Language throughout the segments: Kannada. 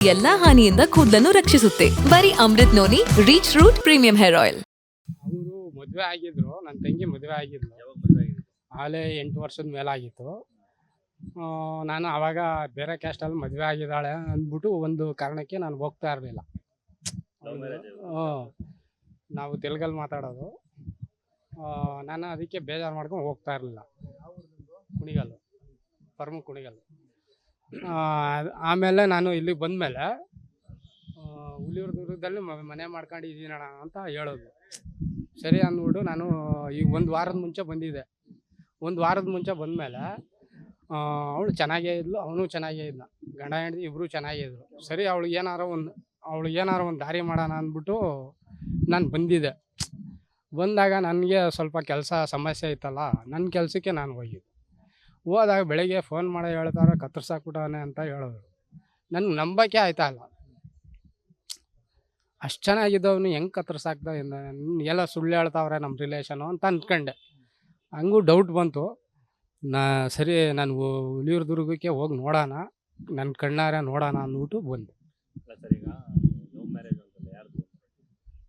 ಎಲ್ಲಾ ಹಾನಿಯಿಂದ ಕೂದಲನ್ನು ರಕ್ಷಿಸುತ್ತೆ. ಬರೀ Amrut noni reach root premium hair oil. ಅವರು ಮದುವೆ ಆಗಿದ್ರು, ನನ್ನ ತಂಗಿ ಮದುವೆ ಆಗಿದ್ಲು. ಆಲೇ 8 ವರ್ಷದ ಮೇಲಾಗಿತ್ತು. ನಾನು ಆವಾಗ ಬೇರೆ ಕ್ಯಾಸ್ಟಲ್ಲಿ ಮದುವೆ ಆಗಿದ್ದಾಳೆ ಅಂದ್ಬಿಟ್ಟು ಒಂದು ಕಾರಣಕ್ಕೆ ನಾನು ಹೋಗ್ತಾ ಇರಲಿಲ್ಲ. ನಾವು ತೆಲುಗಲ್ಲಿ ಮಾತಾಡೋದು. ನಾನು ಅದಕ್ಕೆ ಬೇಜಾರು ಮಾಡ್ಕೊಂಡು ಹೋಗ್ತಾ ಇರಲಿಲ್ಲ. ಕುಣಿಗಲ್ಲು, ಪರ್ಮ ಕುಣಿಗಲ್ಲು. ಆಮೇಲೆ ನಾನು ಇಲ್ಲಿಗೆ ಬಂದಮೇಲೆ ಹುಲಿಯೂರು ದುರ್ಗದಲ್ಲಿ ಮನೆ ಮಾಡ್ಕೊಂಡಿದ್ದೀನಣ್ಣ ಅಂತ ಹೇಳೋದು. ಸರಿ ಅಂದ್ಬಿಟ್ಟು ನಾನು ಈಗ ಒಂದು ವಾರದ ಮುಂಚೆ ಬಂದಿದ್ದೆ. ಒಂದು ವಾರದ ಮುಂಚೆ ಬಂದಮೇಲೆ ಅವಳು ಚೆನ್ನಾಗೇ ಇದ್ಲು, ಅವನು ಚೆನ್ನಾಗೇ ಇದ್ದ. ಗಂಡ ಹೆಂಡತಿ ಇಬ್ಬರು ಚೆನ್ನಾಗೇ ಇದ್ರು. ಸರಿ ಅವಳಿಗೆ ಏನಾರು ಒಂದು ದಾರಿ ಮಾಡೋಣ ಅಂದ್ಬಿಟ್ಟು ನಾನು ಬಂದಿದ್ದೆ. ಬಂದಾಗ ನನಗೆ ಸ್ವಲ್ಪ ಕೆಲಸ ಸಮಸ್ಯೆ ಇತ್ತಲ್ಲ, ನನ್ನ ಕೆಲಸಕ್ಕೆ ನಾನು ಹೋದಾಗ ಬೆಳಗ್ಗೆ ಫೋನ್ ಮಾಡಿ ಹೇಳ್ತಾರೆ ಕತ್ತರಿಸಾಕ್ಬಿಟ್ಟವನೆ ಅಂತ ಹೇಳೋದು. ನನಗೆ ನಂಬಕ್ಕೆ ಆಯ್ತಾ ಇಲ್ಲ. ಅಷ್ಟು ಚೆನ್ನಾಗಿದ್ದವನು ಹೆಂಗೆ ಕತ್ತರಿಸಾಕ್ದ ಎಲ್ಲ ಸುಳ್ಳು ಹೇಳ್ತಾವ್ರೆ ನಮ್ಮ ರಿಲೇಷನು ಅಂತ ಅಂದ್ಕೊಂಡೆ. ಹಂಗೂ ಡೌಟ್ ಬಂತು. ಸರಿ ನಾನು ಹುಲಿಯೂರು ದುರ್ಗಕ್ಕೆ ಹೋಗಿ ನೋಡೋಣ, ನನ್ನ ಕಣ್ಣಾರೆ ನೋಡೋಣ ಅಂದ್ಬಿಟ್ಟು ಬಂದೆ.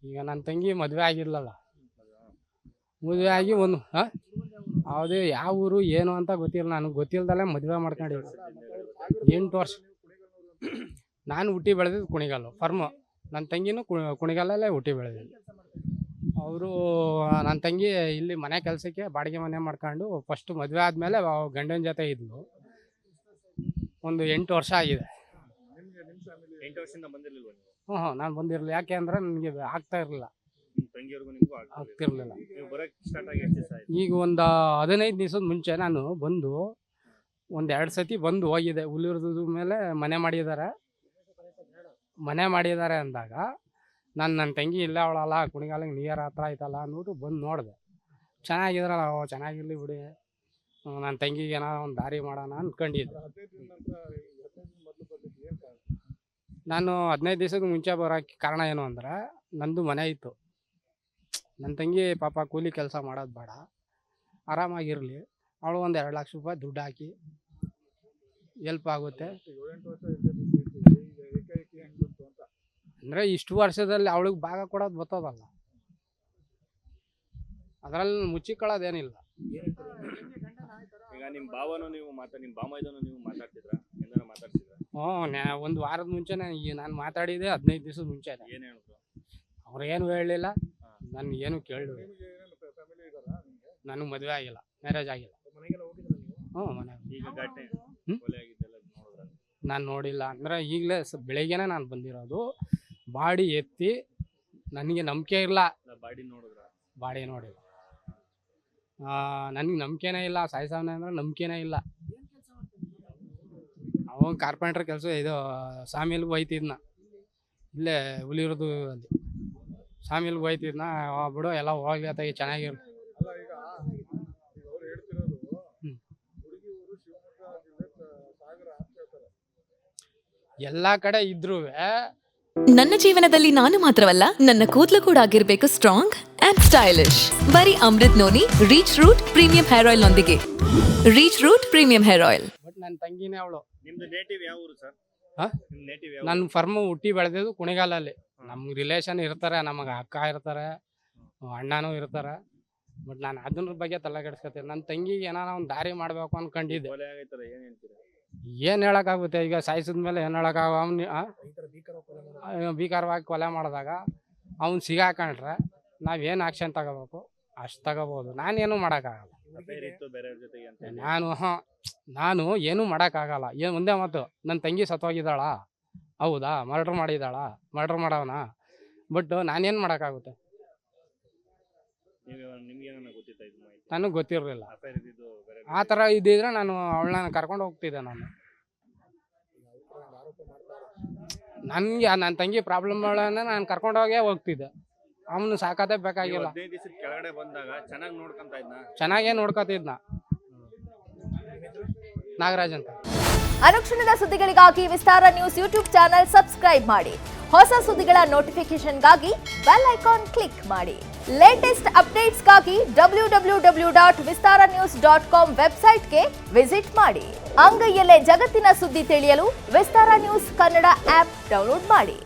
ಈಗ ನನ್ನ ತಂಗಿ ಮದುವೆ ಆಗಿರ್ಲಲ್ಲ, ಮದುವೆ ಆಗಿ ಒಂದು ಯಾವುದೇ ಯಾವ ಊರು ಏನು ಅಂತ ಗೊತ್ತಿಲ್ಲ. ನನಗೆ ಗೊತ್ತಿಲ್ದಲ್ಲೇ ಮದುವೆ ಮಾಡ್ಕೊಂಡಿದ್ದೆ. 8 ವರ್ಷ. ನಾನು ಹುಟ್ಟಿ ಬೆಳೆದಿದ್ದು ಕುಣಿಗಲ್ಲು ಫರ್ಮು. ನನ್ನ ತಂಗಿನೂ ಕುಣಿಗಲ್ಲೇ ಹುಟ್ಟಿ ಬೆಳೆದಿದ್ದು. ಅವರು ನನ್ನ ತಂಗಿ ಇಲ್ಲಿ ಮನೆ ಕೆಲಸಕ್ಕೆ ಬಾಡಿಗೆ ಮನೆ ಮಾಡ್ಕೊಂಡು ಫಸ್ಟು ಮದುವೆ ಆದಮೇಲೆ ಗಂಡನ ಜೊತೆ ಇದ್ಲು. ಒಂದು 8 ವರ್ಷ ಆಗಿದೆ. 8 ವರ್ಷದಿಂದ ಬಂದಿರಲಿಲ್ಲ? ನಾನು ಬಂದಿರಲಿಲ್ಲ. ಯಾಕೆ ಅಂದರೆ ನನಗೆ ಆಗ್ತಾ ಇರಲಿಲ್ಲ, ಆಗ್ತಿರ್ಲಿಲ್ಲ. ಈಗ ಒಂದು 15 ದಿವಸದ ಮುಂಚೆ ನಾನು ಬಂದು ಒಂದು 2 ಸತಿ ಬಂದು ಹೋಗಿದೆ. ಹುಲಿಯೂರು ಮೇಲೆ ಮನೆ ಮಾಡಿದ್ದಾರೆ ಅಂದಾಗ ನನ್ನ ತಂಗಿ ಇಲ್ಲೇ ಅವಳಲ್ಲ, ಕುಣಿಗಾಲಿಗೆ ನಿಯರ್ ಹತ್ರ ಆಯ್ತಲ್ಲ ಅಂದ್ಬಿಟ್ಟು ಬಂದು ನೋಡಿದೆ. ಚೆನ್ನಾಗಿದ್ರಲ್ಲ, ಚೆನ್ನಾಗಿರ್ಲಿ ಬಿಡಿ, ನನ್ನ ತಂಗಿಗೆ ಏನಾರ ಒಂದು ದಾರಿ ಮಾಡೋಣ ಅಂದ್ಕೊಂಡಿದ್ದೆ. ನಾನು 15 ದಿವಸದ ಮುಂಚೆ ಬರೋಕ್ಕೆ ಕಾರಣ ಏನು ಅಂದರೆ, ನಂದು ಮನೆ ಇತ್ತು. ನನ್ನ ತಂಗಿ ಪಾಪ ಕೂಲಿ ಕೆಲಸ ಮಾಡೋದು ಬೇಡ, ಆರಾಮಾಗಿರಲಿ, ಅವಳು ಒಂದು 2 ಲಕ್ಷ ರೂಪಾಯಿ ದುಡ್ಡು ಹಾಕಿ ಹೆಲ್ಪ್ ಆಗುತ್ತೆ. ಅಂದರೆ ಇಷ್ಟು ವರ್ಷದಲ್ಲಿ ಅವಳಿಗೆ ಭಾಗ ಕೊಡೋದು ಬರ್ತದಲ್ಲ, ಅದರಲ್ಲಿ ಮುಚ್ಚಿಕೊಳ್ಳೋದೇನಿಲ್ಲ. ಈಗ ನಿಮ್ಮ ಭಾವನೂ ನಿಮ್ಮ ಬಾಮೈದನೂ ನೀವು ಮಾತಾಡ್ತಿದ್ರಾ? ಏನಾರ ಮಾತಾಡ್ತಿದ್ರಾ? ಒಂದು ವಾರದ ಮುಂಚೆ ನಾನು ಮಾತಾಡಿದೆ. 15 ದಿವಸದ ಮುಂಚೆ ಏನು ಹೇಳಿದ್ರು? ಅವ್ರು ಏನು ಹೇಳಲಿಲ್ಲ, ನಾನು ಏನು ಕೇಳಿದ್ರು. ನನಗೆ ಮದುವೆ ಆಗಿಲ್ಲ, ಮ್ಯಾರೇಜ್ ಆಗಿಲ್ಲ. ನಾನು ನೋಡಿಲ್ಲ. ಅಂದರೆ ಈಗಲೇ ಬೆಳಿಗ್ಗೆನೇ ನಾನು ಬಂದಿರೋದು. ಬಾಡಿ ಎತ್ತಿ ನನಗೆ ನಂಬಿಕೆ ಇಲ್ಲ. ಬಾಡಿ ನೋಡಿಲ್ಲ, ನನಗೆ ನಂಬಿಕೆನೇ ಇಲ್ಲ. ಸಾಯಿಸವನೇ ಅಂದರೆ ನಂಬಿಕೆನೇ ಇಲ್ಲ. ಅವನು ಕಾರ್ಪೆಂಟ್ರ್ ಕೆಲಸ, ಇದು ಸಾಮಿಲ್ಗೆ ಹೋಯ್ತಿದ್ನ, ಇಲ್ಲೇ ಹುಲಿಯೂರು ಅಲ್ಲಿ ಸಾಮಿಲ್ಗೆ ಹೋಯ್ತಿದ್ನ. ಬಿಡು ಎಲ್ಲ ಹೋಗ್ಲಿ ಆತಾಗಿ ಚೆನ್ನಾಗಿರು. ಎಲ್ಲ ಕಡೆ ಇದ್ರೂ ನನ್ನ ಜೀವನದಲ್ಲಿ ನಾನು ಮಾತ್ರವಲ್ಲ, ನನ್ನ ಕೂದಲು ಕೂಡ ಆಗಿರ್ಬೇಕು ಸ್ಟ್ರಾಂಗ್ ಅಂಡ್ ಸ್ಟೈಲಿಶ್. ಬರೀ Amrut noni reach root premium hair oil ನೊಂದಿಗೆ. Reach root premium hair oil. But ನನ್ನ ತಂಗಿನೇ ಅವಳು. ನಿಮ್ದು ನೇಟಿವ್ ಯಾವ ಊರು ಸರ್? ನೇಟಿವ್ ಯಾವ? ನನ್ನ ಫರ್ಮು ಹುಟ್ಟಿ ಬೆಳೆದಿದ್ದು ಕುಣಿಗಾಲಲ್ಲಿ. ನಮ್ಗೆ ರಿಲೇಷನ್ ಇರ್ತಾರೆ, ನಮಗೆ ಅಕ್ಕ ಇರ್ತಾರೆ, ಅಣ್ಣನೂ ಇರ್ತಾರೆ. ಬಟ್ ನಾನು ಅದ್ರ ಬಗ್ಗೆ ತಲೆ ಕೆಡಿಸ್ಕೊತೀನಿ. ನನ್ನ ತಂಗಿಗೆ ಏನಾರ ಒಂದು ದಾರಿ ಮಾಡಬೇಕು ಅನ್ಕೊಂಡಿದ್ದೆ. ಏನು ಹೇಳೋಕ್ಕಾಗುತ್ತೆ? ಈಗ ಸಾಯಿಸಿದ್ಮೇಲೆ ಏನು ಹೇಳೋಕ್ಕಾಗ? ಭೀಕರವಾಗಿ ಕೊಲೆ ಮಾಡಿದಾಗ ಅವ್ನು ಸಿಗಾಕೊಂಡ್ರೆ ನಾವೇನು ಆಕ್ಷನ್ ತಗೋಬೇಕು ಅಷ್ಟು ತಗೋಬೋದು. ನಾನೇನು ಮಾಡೋಕ್ಕಾಗಲ್ಲ. ನಾನು ಏನೂ ಮಾಡೋಕ್ಕಾಗಲ್ಲ. ಒಂದೇ ಮಾತು, ನನ್ನ ತಂಗಿ ಸತ್ತೋಗಿದ್ದಾಳ, ಹೌದಾ? ಮರ್ಡ್ರ್ ಮಾಡವನ. ಬಟ್ ನಾನೇನು ಮಾಡೋಕ್ಕಾಗುತ್ತೆ? ನನಗೆ ಗೊತ್ತಿರಲಿಲ್ಲ. ಆ ಥರ ಇದ್ದಿದ್ರೆ ನಾನು ಅವಳನ್ನ ಕರ್ಕೊಂಡು ಹೋಗ್ತಿದ್ದೆ. ನನಗೆ ನನ್ನ ತಂಗಿ ಪ್ರಾಬ್ಲಮ್ ನಾನು ಕರ್ಕೊಂಡೋಗೇ ಹೋಗ್ತಿದ್ದೆ. ಅವನು ಸಾಕತೆ ಬೇಕಾಗಿಲ್ಲ. ಚೆನ್ನಾಗೇ ನೋಡ್ಕೊತಿದ್ನ. ನಾಗರಾಜ್ ಅಂತ. ಅನುಕ್ಷಣದ ಸುದ್ದಿಗಳಿಗಾಗಿ ವಿಸ್ತಾರ ನ್ಯೂಸ್ ಯೂಟ್ಯೂಬ್ ಚಾನೆಲ್ ಸಬ್ಸ್ಕ್ರೈಬ್ ಮಾಡಿ. ಹೊಸ ಸುದ್ದಿಗಳ ನೋಟಿಫಿಕೇಶನ್ಗಾಗಿ ಬೆಲ್ ಐಕಾನ್ ಕ್ಲಿಕ್ ಮಾಡಿ. ಲೇಟೆಸ್ಟ್ ಅಪ್ಡೇಟ್ಸ್ಗಾಗಿ www.vistaranews.com ವೆಬ್ಸೈಟ್ಗೆ ವಿಸಿಟ್ ಮಾಡಿ. ಅಂಗೈಯಲ್ಲೇ ಜಗತ್ತಿನ ಸುದ್ದಿ ತಿಳಿಯಲು ವಿಸ್ತಾರ ನ್ಯೂಸ್ ಕನ್ನಡ ಆಪ್ ಡೌನ್ಲೋಡ್ ಮಾಡಿ.